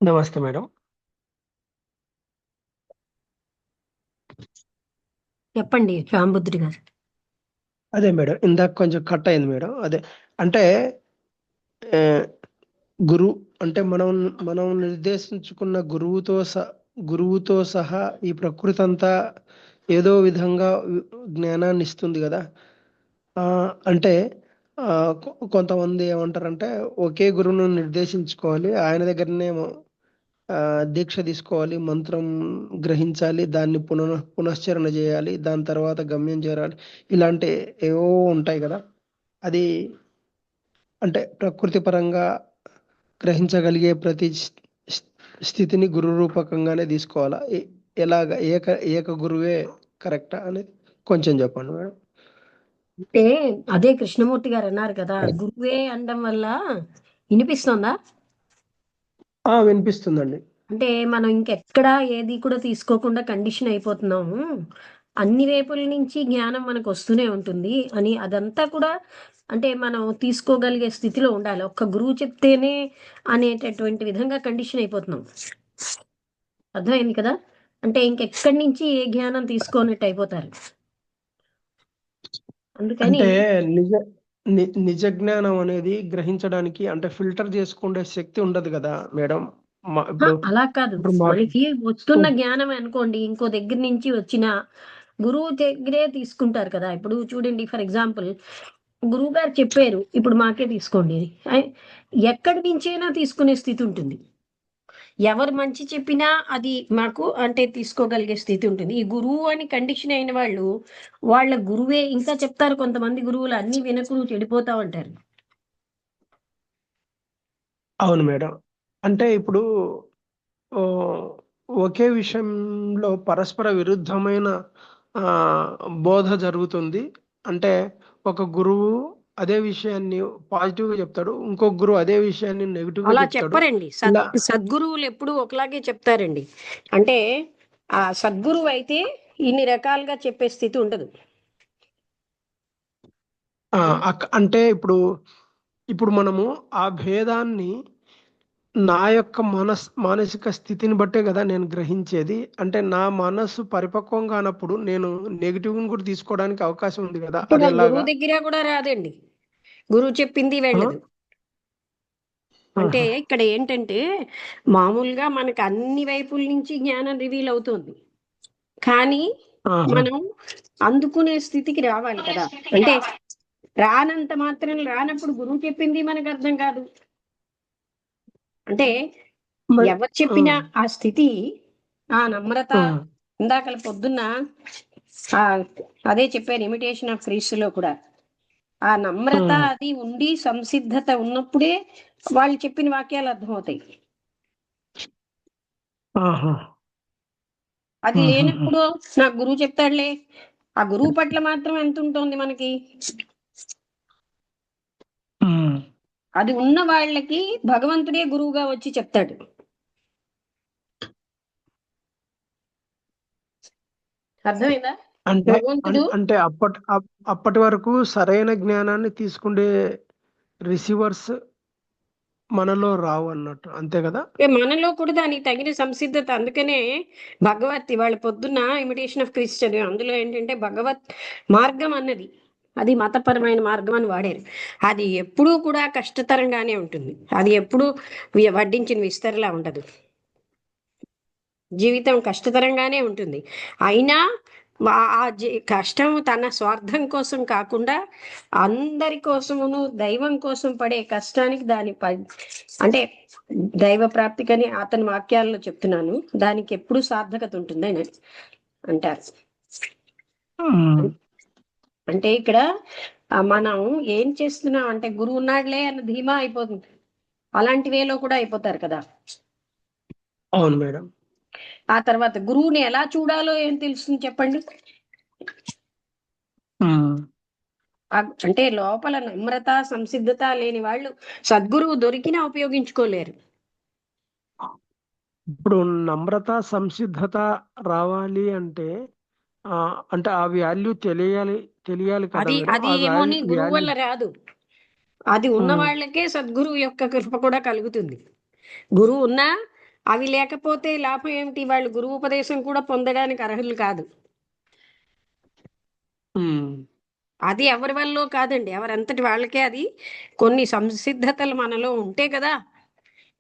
నమస్తే మేడం. చెప్పండి రాంబుద్రి గారు. అదే మేడం, ఇందాక కొంచెం కట్ అయింది మేడం. అదే అంటే ఆ, గురువు అంటే మనం నిర్దేశించుకున్న గురువుతో సహా ఈ ప్రకృతి అంతా ఏదో విధంగా జ్ఞానాన్ని ఇస్తుంది కదా. ఆ అంటే కొంతమంది ఏమంటారంటే ఒకే గురువును నిర్దేశించుకోవాలి, ఆయన దగ్గరనే ఆ దీక్ష తీసుకోవాలి, మంత్రం గ్రహించాలి, దాన్ని పునశ్చరణ చేయాలి, దాని తర్వాత గమ్యం చేరాలి. ఇలాంటి ఏవో ఉంటాయి కదా. అది అంటే ప్రకృతి పరంగా గ్రహించగలిగే ప్రతి స్థితిని గురు రూపకంగానే తీసుకోవాలా? ఎలాగ ఏక గురువే కరెక్టా అనేది కొంచెం చెప్పండి మేడం. అంటే అదే కృష్ణమూర్తి గారు అన్నారు కదా, గురువే అనడం వల్ల వినిపిస్తుందా? వినిపిస్తుందండి. అంటే మనం ఇంకెక్కడా ఏది కూడా తీసుకోకుండా కండిషన్ అయిపోతున్నాము. అన్ని వైపుల నుంచి జ్ఞానం మనకు వస్తూనే ఉంటుంది అని అదంతా కూడా అంటే మనం తీసుకోగలిగే స్థితిలో ఉండాలి. ఒక్క గురువు చెప్తేనే అనేటటువంటి విధంగా కండిషన్ అయిపోతున్నాం. అర్థమైంది కదా? అంటే ఇంకెక్కడి నుంచి ఏ జ్ఞానం తీసుకోనట్టు అయిపోతారు. అందుకని అంటే నిజ నిజ జ్ఞానం అనేది గ్రహించడానికి అంటే ఫిల్టర్ చేసుకునే శక్తి ఉండదు కదా మేడం. ఇప్పుడు అలా కాదు. ఇప్పుడు మాకు మనకి వస్తున్న జ్ఞానం అనుకోండి, ఇంకో దగ్గర నుంచి వచ్చిన గురువు దగ్గరే తీసుకుంటారు కదా! ఇప్పుడు చూడండి, ఫర్ ఎగ్జాంపుల్ గురువు గారు చెప్పారు. ఇప్పుడు మాకే తీసుకోండి. ఎక్కడి నుంచైనా తీసుకునే స్థితి ఉంటుంది. ఎవరు మంచి చెప్పినా అది మాకు అంటే తీసుకోగలిగే స్థితి ఉంటుంది. ఈ గురువు అని కండిషన్ అయిన వాళ్ళు, వాళ్ళ గురువే ఇంకా చెప్తారు. కొంతమంది గురువులు అన్నీ వినకు నువ్వు చెడిపోతావు అంటారు. అవును మేడం. అంటే ఇప్పుడు ఓ ఒకే విషయంలో పరస్పర విరుద్ధమైన ఆ, బోధ జరుగుతుంది. అంటే ఒక గురువు అదే విషయాన్ని పాజిటివ్ గా చెప్తాడు, ఇంకొక గురువు అదే విషయాన్ని నెగిటివ్ గా అలా చెప్తాడు. చెప్పరండి. ఇలా సద్గురువులు ఎప్పుడూ ఒకలాగే చెప్తారండి. అంటే ఆ సద్గురువు అయితే ఇన్ని రకాలుగా చెప్పే స్థితి ఉండదు. ఆ, అంటే ఇప్పుడు మనము ఆ భేదాన్ని నా యొక్క మానసిక స్థితిని బట్టే కదా నేను గ్రహించేది. అంటే నా మనస్సు పరిపక్వం కానప్పుడు నేను నెగిటివ్ కూడా తీసుకోవడానికి అవకాశం ఉంది కదా, ఇప్పుడు అది ఆ గురువు ఎలాగా? దగ్గర కూడా రాదండి. గురువు చెప్పింది ఆ? వెళ్ళదు. అంటే ఆహా. ఇక్కడ ఏంటంటే మామూలుగా మనకు అన్ని వైపుల నుంచి జ్ఞానం రివీల్ అవుతుంది. కానీ ఆహా. మనం అందుకునే స్థితికి రావాలి కదా! అంటే రానంత మాత్రం రానప్పుడు గురువు చెప్పింది మనకు అర్థం కాదు. అంటే మరి ఎవరు ఆ, చెప్పినా ఆ స్థితి, ఆ నమ్రత, ఆ, ఇందాకల పొద్దున్న ఆ అదే చెప్పారు ఇమిటేషన్ ఆఫ్ క్రీస్తులో కూడా. ఆ ఆ, నమ్రత అది ఉండి సంసిద్ధత ఉన్నప్పుడే వాళ్ళు చెప్పిన వాక్యాలు అర్థమవుతాయి. ఆహా. అది ఆహాహా. లేనప్పుడు నాకు గురువు చెప్తాడులే, ఆ గురువు పట్ల మాత్రం ఎంత ఉంటుంది మనకి. ఉమ్. అది ఉన్న వాళ్ళకి భగవంతుడే గురువుగా వచ్చి చెప్తాడు. అర్థమైందా? అంటే భగవంతుడు అంటే అప్పటి వరకు సరైన జ్ఞానాన్ని తీసుకుండే రిసీవర్స్ మనలో రావు అన్నట్టు, అంతే కదా? మనలో కూడా దానికి తగిన సంసిద్ధత. అందుకనే భగవత్ ఇవాళ పొద్దున్న ఇమిటేషన్ ఆఫ్ క్రిస్ట్ చదివాం. అందులో ఏంటంటే భగవత్ మార్గం అన్నది అది మతపరమైన మార్గం అని వాడారు. అది ఎప్పుడూ కూడా కష్టతరంగానే ఉంటుంది. అది ఎప్పుడూ వడ్డించిన విస్తరలా ఉండదు. జీవితం కష్టతరంగానే ఉంటుంది. అయినా కష్టం తన స్వార్థం కోసం కాకుండా అందరి కోసమును దైవం కోసం పడే కష్టానికి అంటే దైవ ప్రాప్తికని అతని వాక్యాల్లో చెప్తున్నాను. దానికి ఎప్పుడు సార్థకత ఉంటుంది అని అంటారు. ఉమ్. అంటే ఇక్కడ మనం ఏం చేస్తున్నాం అంటే గురువు ఉన్నాడులే అన్న ధీమా అయిపోతుంది. అలాంటి వేలో కూడా అయిపోతారు కదా. అవును మేడం. ఆ తర్వాత గురువుని ఎలా చూడాలో ఏం తెలుస్తుంది చెప్పండి. ఉమ్. అంటే లోపల నమ్రత సంసిద్ధత లేని వాళ్ళు సద్గురువు దొరికినా ఉపయోగించుకోలేరు. ఇప్పుడు నమ్రత సంసిద్ధత రావాలి అంటే ఆ అంటే ఆ వాల్యూ తెలియాలి కదా అది మేడం. అది ఆ ఏమోని వాల్యూ గురువు వాల్యూ వల్ల రాదు. అది ఉన్న వాళ్ళకే సద్గురువు యొక్క కృప కూడా కలుగుతుంది. గురువు ఉన్నా అవి లేకపోతే లాభం ఏమిటి? వాళ్ళు గురువు ఉపదేశం కూడా పొందడానికి అర్హులు కాదు. ఉమ్, అది ఎవరి వల్ల కాదండి, ఎవరంతటి వాళ్ళకే అది. కొన్ని సంసిద్ధతలు మనలో ఉంటే కదా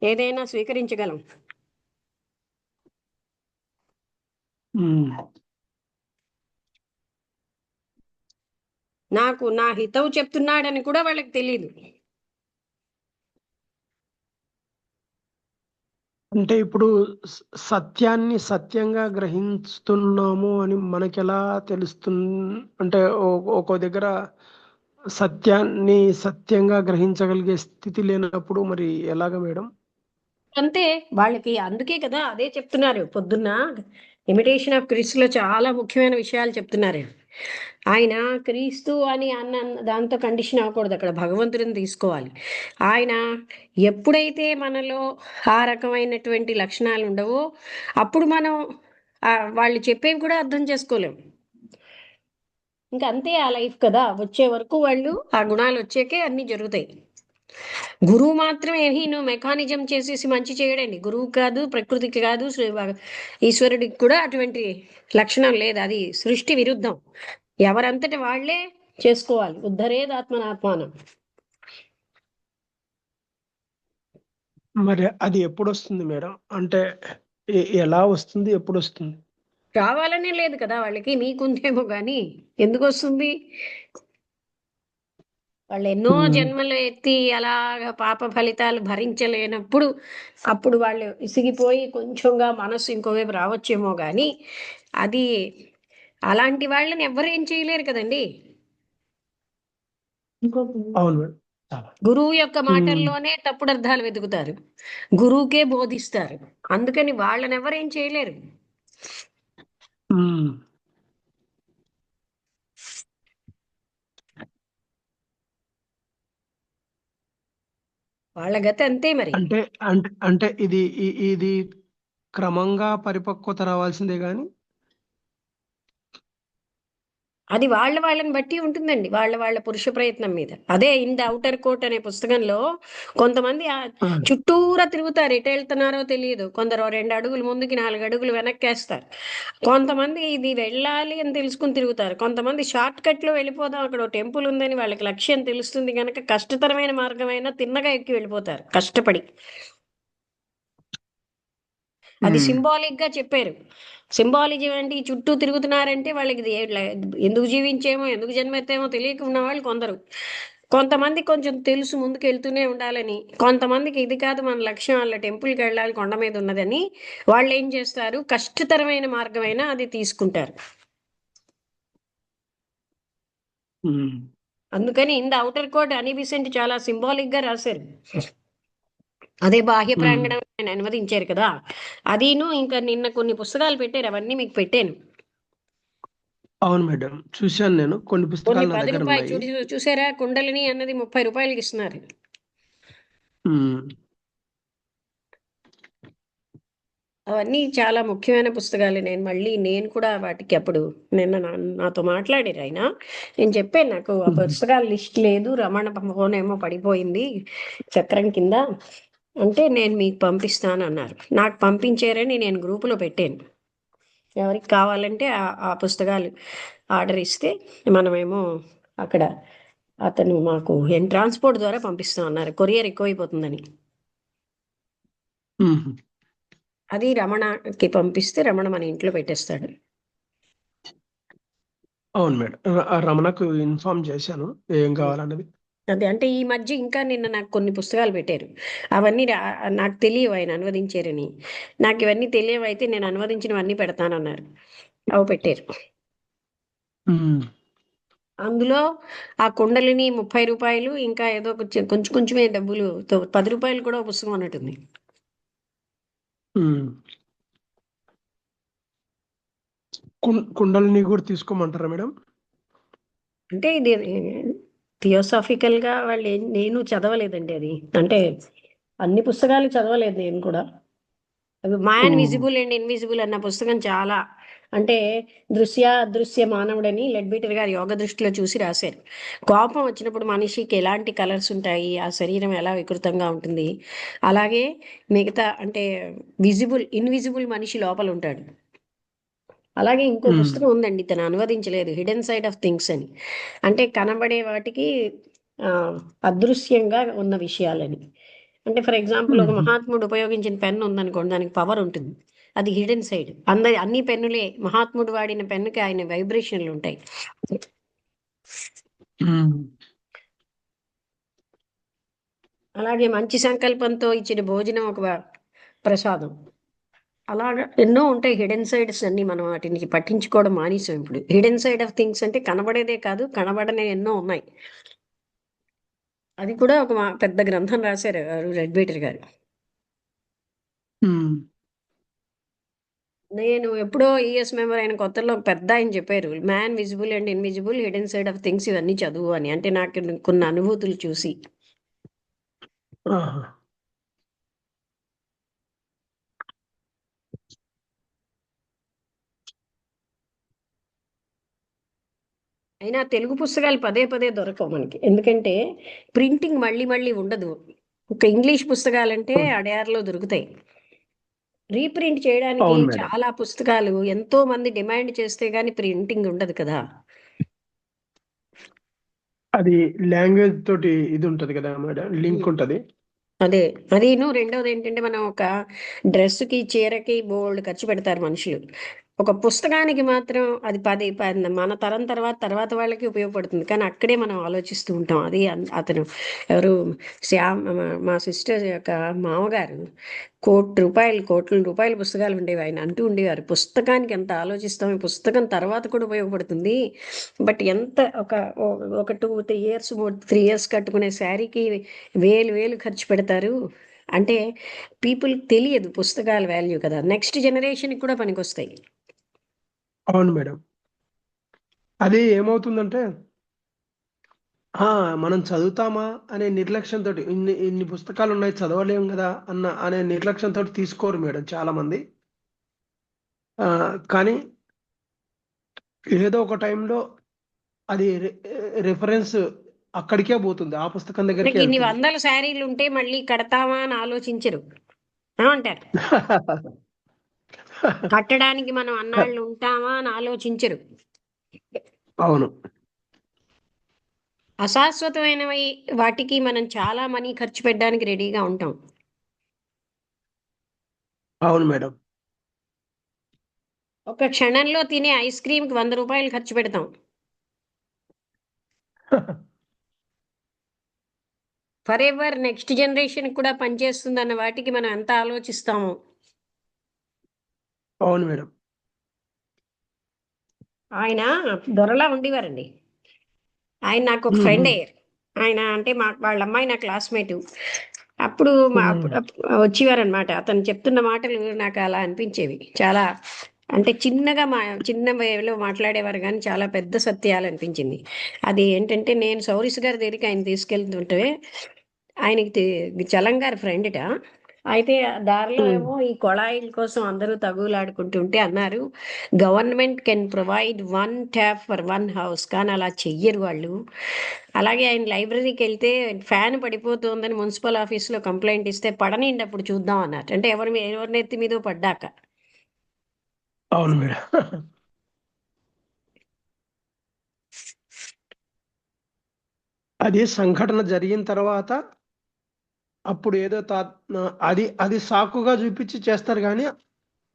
ఏదైనా స్వీకరించగలం. ఉమ్. నాకు నా హితవు చెప్తున్నాడని కూడా వాళ్ళకి తెలియదు. అంటే ఇప్పుడు సత్యాన్ని సత్యంగా గ్రహిస్తున్నాము అని మనకెలా తెలుస్తుంది? అంటే ఒక్కో దగ్గర సత్యాన్ని సత్యంగా గ్రహించగలిగే స్థితి లేనప్పుడు మరి ఎలాగ మేడం? అంతే, వాళ్ళకి అందుకే కదా అదే చెప్తున్నారు పొద్దున్న ఇమిటేషన్ ఆఫ్ క్రీస్తులో చాలా ముఖ్యమైన విషయాలు చెప్తున్నారు. ఆయన క్రీస్తు అని అన్న దాంతో కండిషన్ అవ్వకూడదు, అక్కడ భగవంతుడిని తీసుకోవాలి. ఆయన ఎప్పుడైతే మనలో ఆ రకమైనటువంటి లక్షణాలు ఉండవో అప్పుడు మనం వాళ్ళు చెప్పేవి కూడా అర్థం చేసుకోలేం. ఇంకా అంతే, ఆ లైఫ్ కదా, వచ్చే వరకు వాళ్ళు ఆ గుణాలు వచ్చాకే అన్ని జరుగుతాయి. గురువు మాత్రమే నువ్వు మెకానిజం చేసేసి మంచి చేయడండి. గురువు కాదు, ప్రకృతికి కాదు, ఈశ్వరుడికి కూడా అటువంటి లక్షణం లేదు. అది సృష్టి విరుద్ధం. ఎవరంతటి వాళ్లే చేసుకోవాలి. ఉద్ధరేదాత్మనాత్మానం. మరి అది ఎప్పుడు వస్తుంది మేడం? అంటే ఎలా వస్తుంది, ఎప్పుడు వస్తుంది? రావాలనే లేదు కదా వాళ్ళకి, మీకుందేమో కానీ ఎందుకు వస్తుంది? వాళ్ళు ఎన్నో జన్మలు ఎత్తి అలాగ పాప ఫలితాలు భరించలేనప్పుడు అప్పుడు వాళ్ళు ఇసిగిపోయి కొంచెంగా మనసు ఇంకోవైపు రావచ్చేమో కానీ అది అలాంటి వాళ్ళని ఎవరు ఏం చేయలేరు కదండి. అవును మేడం. గురువు యొక్క మాటల్లోనే తప్పుడు అర్థాలు వెతుకుతారు, గురువుకే బోధిస్తారు. అందుకని వాళ్ళని ఎవరు ఏం చేయలేరు. ఉమ్. వాళ్ళ గతి అంతే మరి. అంటే అంటే అంటే ఇది క్రమంగా పరిపక్వత రావాల్సిందే గాని అది వాళ్ళని బట్టి ఉంటుందండి, వాళ్ళ పురుష ప్రయత్నం మీద. అదే ఇన్ ద ఔటర్ కోట్ అనే పుస్తకంలో కొంతమంది చుట్టూరా తిరుగుతారు, ఎటు వెళ్తున్నారో తెలియదు. కొందరు 2 అడుగులు ముందుకి 4 అడుగులు వెనక్కేస్తారు. కొంతమంది ఇది వెళ్ళాలి అని తెలుసుకుని తిరుగుతారు. కొంతమంది షార్ట్ కట్ లో వెళ్ళిపోదాం, అక్కడ టెంపుల్ ఉందని వాళ్ళకి లక్ష్యం తెలుస్తుంది కనుక కష్టతరమైన మార్గమైనా తిన్నగా ఎక్కి వెళ్ళిపోతారు కష్టపడి. అది సింబాలిక్ గా చెప్పారు. సింబాలిజం అంటే ఈ చుట్టూ తిరుగుతున్నారంటే వాళ్ళకి ఇది ఎందుకు జీవించేమో ఎందుకు జన్మెత్తేమో తెలియక ఉన్న వాళ్ళు కొందరు. కొంతమంది కొంచెం తెలుసు ముందుకు వెళ్తూనే ఉండాలని, కొంతమందికి ఇది కాదు మన లక్ష్యం, వాళ్ళ టెంపుల్కి వెళ్ళాలి కొండ మీద ఉన్నదని వాళ్ళు ఏం చేస్తారు, కష్టతరమైన మార్గమైనా అది తీసుకుంటారు. అందుకని ఇన్ ద ఔటర్ కోట్ అని బిసెంట్ చాలా సింబాలిక్ గా రాశారు. అదే బాహ్య ప్రాంగణం ఆయన అనువదించారు కదా. అదీను ఇంకా నిన్న కొన్ని పుస్తకాలు పెట్టారు, అవన్నీ మీకు పెట్టాను. అవును మేడం, చూశాను నేను. కొన్ని కొన్ని పుస్తకాలు నా 10 దగ్గర రూపాయలు ఉన్నాయి. చూసారా, కుండలిని అన్నది 30 రూపాయలకి ఇస్తున్నారు. అవన్నీ చాలా ముఖ్యమైన పుస్తకాలు. నేను కూడా వాటికి అప్పుడు నిన్న నాతో మాట్లాడారు ఆయన. నేను చెప్పాను నాకు ఆ పుస్తకాల లిస్ట్ లేదు, రమణ ఫోన్ ఏమో పడిపోయింది చక్రం కింద అంటే నేను మీకు పంపిస్తాను అన్నారు. నాకు పంపించారని నేను గ్రూపులో పెట్టాను. ఎవరికి కావాలంటే ఆ పుస్తకాలు ఆర్డర్ ఇస్తే మనమేమో అక్కడ అతను మాకు ట్రాన్స్పోర్ట్ ద్వారా పంపిస్తాం అన్నారు, కొరియర్ ఎక్కువైపోతుందని. అది రమణకి పంపిస్తే రమణ మన ఇంట్లో పెట్టేస్తాడు. అవును మేడం, రమణకు ఇన్ఫార్మ్ చేశాను ఏం కావాలన్నది. అదే అంటే ఈ మధ్య ఇంకా నిన్న నాకు కొన్ని పుస్తకాలు పెట్టారు. అవన్నీ నాకు తెలియవు ఆయన అనువదించారని. నాకు ఇవన్నీ తెలియవు, అయితే నేను అనువదించినవన్నీ పెడతానన్నారు. అవి పెట్టారు. అందులో ఆ కుండలిని 30 రూపాయలు, ఇంకా ఏదో కొంచెం కొంచెమే డబ్బులు 10 రూపాయలు కూడా పుస్తకం అన్నట్టుంది. కుండలిని కూడా తీసుకోమంటారా మేడం? అంటే ఇది థియోసాఫికల్ గా వాళ్ళు నేను చదవలేదండి అది. అంటే అన్ని పుస్తకాలు చదవలేదు నేను కూడా. మ్యాన్ విజిబుల్ అండ్ ఇన్విజిబుల్ అన్న పుస్తకం చాలా అంటే దృశ్య అదృశ్య మానవుడని లెడ్బీటర్ గారు యోగ దృష్టిలో చూసి రాశారు. కోపం వచ్చినప్పుడు మనిషికి ఎలాంటి కలర్స్ ఉంటాయి, ఆ శరీరం ఎలా వికృతంగా ఉంటుంది, అలాగే మిగతా అంటే ఇన్విజిబుల్ మనిషి లోపల ఉంటాడు. అలాగే ఇంకో ఉమ్, పుస్తకం ఉందండి, తను అనువదించలేదు, హిడెన్ సైడ్ ఆఫ్ థింగ్స్ అని. అంటే కనబడే వాటికి ఆ, అదృశ్యంగా ఉన్న విషయాలని. అంటే ఫర్ ఎగ్జాంపుల్ ఒక ఉమ్, మహాత్ముడు ఉపయోగించిన పెన్ ఉందనుకోండి, దానికి పవర్ ఉంటుంది, అది హిడెన్ సైడ్. అన్ని పెన్నులే, మహాత్ముడు వాడిన పెన్నుకి ఆయన వైబ్రేషన్లు ఉంటాయి. ఉమ్. అలాగే మంచి సంకల్పంతో ఇచ్చిన భోజనం ఒక ప్రసాదం. అలాగా ఎన్నో ఉంటాయి హిడెన్ సైడ్స్ అన్ని. మనం వాటిని పట్టించుకోవడం మానేసాం ఇప్పుడు. హిడెన్ సైడ్ ఆఫ్ థింగ్స్ అంటే కనబడేదే కాదు, కనబడనే ఎన్నో ఉన్నాయి. అది కూడా ఒక పెద్ద గ్రంథం రాశారు రెడ్బీటర్ గారు. ఉమ్. నేను ఎప్పుడో ఈఎస్ మెంబర్ అయిన కొత్తలో ఒక పెద్ద ఆయన చెప్పారు, man visible and invisible, hidden side of things, ఇవన్నీ చదువు అని. అంటే నాకు కొన్ని అనుభూతులు చూసి. ఆహా. అయినా తెలుగు పుస్తకాలు పదే పదే దొరకవు మనకి, ఎందుకంటే ప్రింటింగ్ మళ్ళీ మళ్ళీ ఉండదు. ఒక ఇంగ్లీష్ పుస్తకాలంటే అడయార్లో దొరుకుతాయి. రీప్రింట్ చేయడానికి అవును మేడం. చాలా పుస్తకాలు ఎంతో మంది డిమాండ్ చేస్తే గానీ ప్రింటింగ్ ఉండదు కదా. అది లాంగ్వేజ్ తోటి ఇది ఉంటది కదా మేడం, లింక్ ఉంటది. అదే, అదీను. రెండోది ఏంటంటే మనం ఒక డ్రెస్కి చీరకి బోల్డ్ ఖర్చు పెడతారు మనుషులు. ఒక పుస్తకానికి మాత్రం అది మన తరం తర్వాత తర్వాత వాళ్ళకి ఉపయోగపడుతుంది, కానీ అక్కడే మనం ఆలోచిస్తూ ఉంటాం. అది అతను ఎవరు, మా సిస్టర్ యొక్క మామగారు కోట్ల రూపాయల పుస్తకాలు ఉండేవి. ఆయన అంటూ ఉండేవారు, పుస్తకానికి ఎంత ఆలోచిస్తాం, ఈ పుస్తకం తర్వాత కూడా ఉపయోగపడుతుంది, బట్ ఎంత ఒక 2-3 ఇయర్స్ 3 ఇయర్స్ కట్టుకునే శారీకి వేలు వేలు ఖర్చు పెడతారు. అంటే పీపుల్కి తెలియదు పుస్తకాల వాల్యూ కదా, నెక్స్ట్ జనరేషన్కి కూడా పనికొస్తాయి. అవును మేడం. అది ఏమవుతుందంటే మనం చదువుతామా అనే నిర్లక్ష్యంతో, ఇన్ని ఇన్ని పుస్తకాలు ఉన్నాయి చదవలేం కదా అనే నిర్లక్ష్యంతో తీసుకోరు మేడం చాలా మంది. కానీ ఏదో ఒక టైంలో అది రిఫరెన్స్ అక్కడికే పోతుంది, ఆ పుస్తకం మనకి దగ్గరికే ఇన్ని వెళ్తుంది. వందల శారీలు ఉంటే మళ్ళీ కడతామా అని ఆలోచించరు. ఏమంటారు? కట్టడానికి మనం అన్నాళ్ళు ఉంటామా అని ఆలోచించరు. అవును. అశాశ్వతమైనవి వాటికి మనం చాలా మనీ ఖర్చు పెట్టడానికి రెడీగా ఉంటాం. అవును మేడం. ఒక క్షణంలో తినే ఐస్ క్రీమ్కి 100 రూపాయలు ఖర్చు పెడతాం. ఫర్ ఎవర్ నెక్స్ట్ జనరేషన్ కూడా పనిచేస్తుందన్న వాటికి మనం ఎంత ఆలోచిస్తామో. అవును మేడం. ఆయన దొరలా ఉండేవారండి. ఆయన నాకు ఒక ఉమ్, ఫ్రెండ్ ఉమ్, అయ్యారు. ఆయన అంటే వాళ్ళ అమ్మాయి నా క్లాస్మేటు. అప్పుడు ఉమ్. వచ్చేవారనమాట. అతను చెప్తున్న మాటలు నాకు అలా అనిపించేవి. చాలా అంటే చిన్న వేలో మాట్లాడేవారు, కానీ చాలా పెద్ద సత్యాలు అనిపించింది. అది ఏంటంటే, నేను సౌరీస్ గారి దగ్గరికి ఆయన తీసుకెళ్తుంటే, ఆయనకి చలం గారి ఫ్రెండ్ట. అయితే దారిలో ఉమ్. ఏమో ఈ కొళాయిల కోసం అందరూ తగులాడుకుంటుంటే అన్నారు, government can provide 1 tap for 1 house, కానీ అలా చెయ్యరు వాళ్ళు. అలాగే ఆయన లైబ్రరీకి వెళ్తే ఫ్యాన్ పడిపోతుందని మున్సిపల్ ఆఫీస్లో కంప్లైంట్ ఇస్తే, పడనిండి అప్పుడు చూద్దాం అన్నారు. అంటే ఎవరి నెత్తి మీదో పడ్డాక. అవును మేడం. అది సంఘటన జరిగిన తర్వాత అప్పుడు ఏదో అది అది సాకుగా చూపించి చేస్తారు కానీ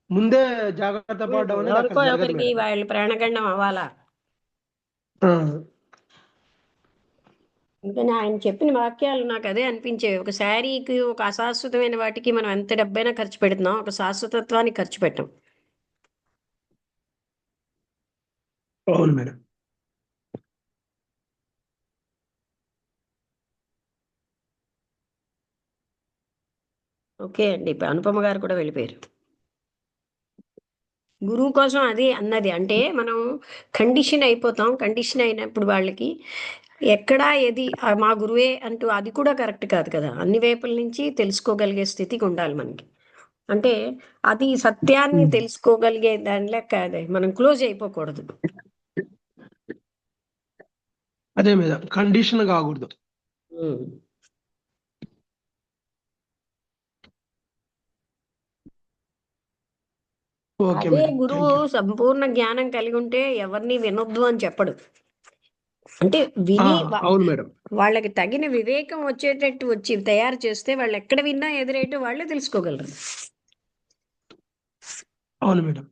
ముందే జాగ్రత్త పడడం అనేది అక్కడ ఎవరికో జరగదు ఒకరికి మేడం. వాళ్ళు ప్రాణగండం అవ్వాలా. ఆ, అందుకని ఆయన చెప్పిన వాక్యాలు నాకు అదే అనిపించేవి. ఒక శారీకి, ఒక అశాశ్వతమైన వాటికి మనం ఎంత డబ్బైనా ఖర్చు పెడుతున్నాం, ఒక శాశ్వతత్వానికి ఖర్చు పెట్టాం. అవును మేడం. ఓకే అండి, అనుపమ గారు కూడా వెళ్ళిపోయారు. గురువు కోసం అది అన్నది. అంటే మనం కండిషన్ అయిపోతాం. కండిషన్ అయినప్పుడు వాళ్ళకి ఎక్కడా ఏది మా గురువే అంటూ అది కూడా కరెక్ట్ కాదు కదా. అన్ని వైపుల నుంచి తెలుసుకోగలిగే స్థితికి ఉండాలి మనకి. అంటే అది సత్యాన్ని ఉమ్. తెలుసుకోగలిగే దాని లెక్క అదే మనం క్లోజ్ అయిపోకూడదు. అదే మేడం, కండిషన్ కాకూడదు. ఉమ్. ఓకే అదే మేడం, గురువు థ్యాంక్ యూ. సంపూర్ణ జ్ఞానం కలిగి ఉంటే ఎవరిని వినొద్దు అని చెప్పడు. అంటే విని అవును మేడం. వాళ్ళకి తగిన వివేకం వచ్చేటట్టు వచ్చి తయారు చేస్తే వాళ్ళు ఎక్కడ విన్నా ఎదురేటో వాళ్ళే తెలుసుకోగలరు. అవును మేడం.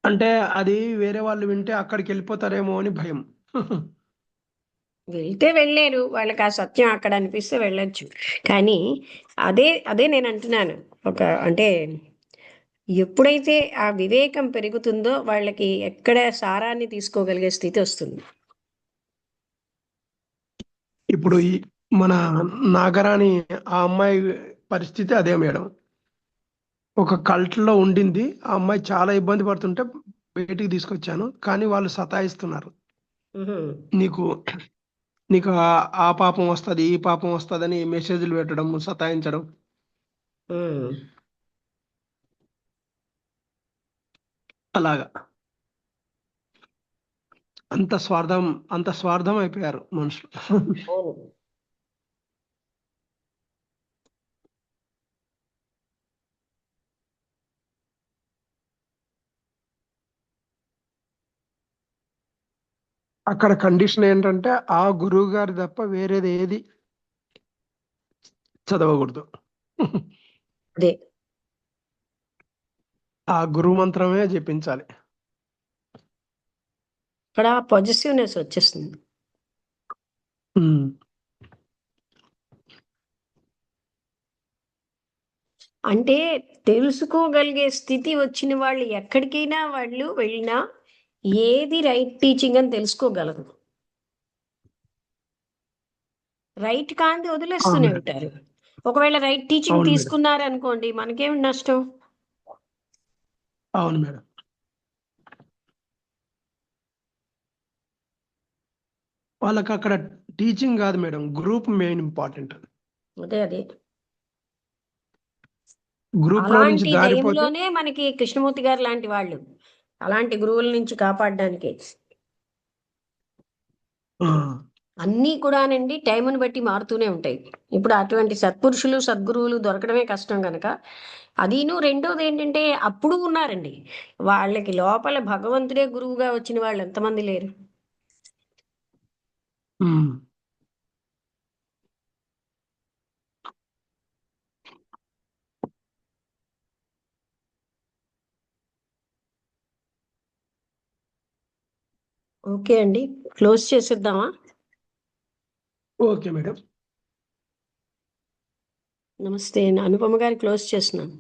అంటే అది వేరే వాళ్ళు వింటే అక్కడికి వెళ్ళిపోతారేమో అని భయం. వెళ్తే వెళ్ళారు, వాళ్ళకి ఆ సత్యం అక్కడ అనిపిస్తే వెళ్ళొచ్చు. కానీ అదే అదే నేను అంటున్నాను. ఒక అంటే ఎప్పుడైతే ఆ వివేకం పెరుగుతుందో వాళ్ళకి ఎక్కడ సారాన్ని తీసుకోగలిగే స్థితి వస్తుంది. ఇప్పుడు ఈ మన నాగరాణి, ఆ అమ్మాయి పరిస్థితి అదే మేడం. ఒక కల్ట్ లో ఉండింది. ఆ అమ్మాయి చాలా ఇబ్బంది పడుతుంటే బయటికి తీసుకొచ్చాను, కానీ వాళ్ళు సతాయిస్తున్నారు. ఉహు. నీకు నీకు ఆ పాపం వస్తుంది, ఈ పాపం వస్తుందని మెసేజ్లు పెట్టడం, సతాయించడం. ఉమ్. అలాగా అంత స్వార్థం, అంత స్వార్థం అయిపోయారు మనుషులు. అవును. అక్కడ కండిషన్ ఏంటంటే ఆ గురువు గారి తప్ప వేరేది ఏది చదవకూడదు. అదే ఆ గురువు మంత్రమే జపించాలి. ఇక్కడ పాజిటివ్నెస్ వచ్చేస్తుంది. ఉమ్. అంటే తెలుసుకోగలిగే స్థితి వచ్చిన వాళ్ళు ఎక్కడికైనా వాళ్ళు వెళ్ళినా ఏది రైట్ టీచింగ్ అని తెలుసుకోగలరు. రైట్ కాంతి అవును వదిలేస్తూనే మేడం. ఉంటారు. ఒకవేళ రైట్ టీచింగ్ అవును మేడం. తీసుకున్నారు అనుకోండి, మనకేమి నష్టం? అవును మేడం. వాళ్ళకి అక్కడ టీచింగ్ కాదు మేడం, గ్రూప్ మెయిన్ ఇంపార్టెంట్. అదే అదే గ్రూప్ లో నుంచి అలాంటి జారిపోతే టైంలోనే మనకి కృష్ణమూర్తి గారు లాంటి వాళ్ళు అలాంటి గురువుల నుంచి కాపాడడానికి ఆ, అన్నీ కూడానండి టైంను బట్టి మారుతూనే ఉంటాయి. ఇప్పుడు అటువంటి సత్పురుషులు సద్గురువులు దొరకడమే కష్టం కనుక అదీను. రెండోది ఏంటంటే అప్పుడు ఉన్నారండి, వాళ్ళకి లోపల భగవంతుడే గురువుగా వచ్చిన వాళ్ళు ఎంతమంది లేరు. ఉమ్. ఓకే అండి, క్లోజ్ చేసేద్దామా? Okay madam. నమస్తే, అనుపమ గారు క్లోజ్ చేస్తున్నాను.